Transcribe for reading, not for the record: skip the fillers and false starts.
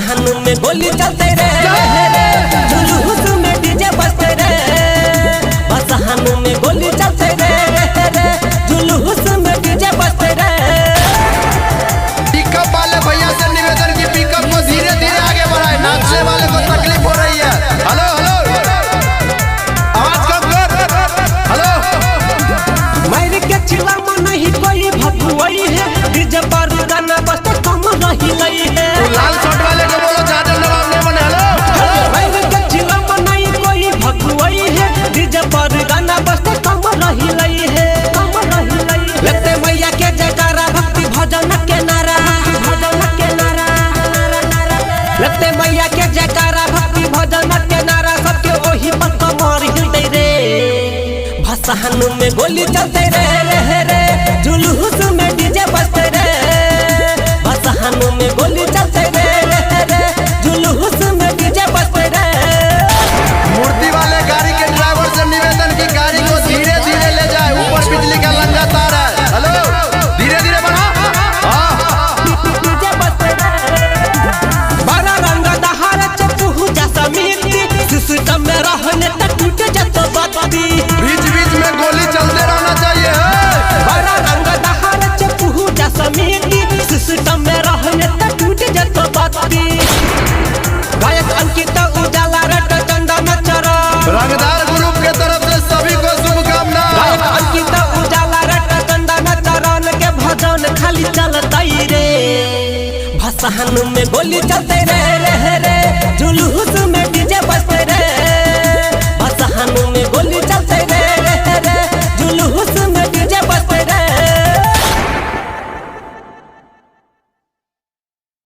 भसहन में गोली चलते रे, जुलूस में डीजे बजते रे, भसहन में गोली चलते रे, जुलूस में डीजे बजते रे। पिकअप वाले भैया से निवेदन की पिकअप को धीरे धीरे आगे बढ़ाए, नाचने वाले को तकलीफ हो रही है। हेलो हेलो आवाज कम कर, हेलो। मार के चिल्ला नहीं कोई भगवई है, डीजे पर गाना बजते कम नहीं लई है। लाल शर्ट वाले को बोलो ज्यादा नवाब नहीं बने। हेलो मार के चिल्ला नहीं कोई भगवई है, डीजे पर गाना बजते कम नहीं लई है, कम नहीं लई है। लगते मैया के जयकारा भक्ति भजन के नारा, भजन के नारा, लगते मैया के जयकारा भक्ति भजन के नारा, सबके ओही पर कमर हिलते रे। भसहन में गोली चलते रे, जुलूस में डीजे बजते रे, भसहन में गोली चलते रे, जुलूस में डीजे बजते रे। मूर्ति वाले गाड़ी के ड्राइवर से निवेदन की गाड़ी को धीरे धीरे ले जाए, ऊपर बिजली का लंगा तार है। हेलो धीरे धीरे बढ़ा, डीजे बजते रे। बड़ा रंग दहार चप्पू जैसा मिट्टी, सिस्टम में रहने तक टूट जातो बाती। बीच बीच में गोली चलते रहना चाहिए। बड़ा रंग दहार चप्पू जैसा मिट्टी, सिस्टम में रहने तक टूट जातो बाती। गायक अंकित उजाला रट चंदन चरण, रंगदार ग्रुप के तरफ से सभी को शुभकामनाएं। गायक अंकित उजाला रट चंदन चरण के भजन खाली चलता रे। भसहन में गोली चलते रे, जुलूस में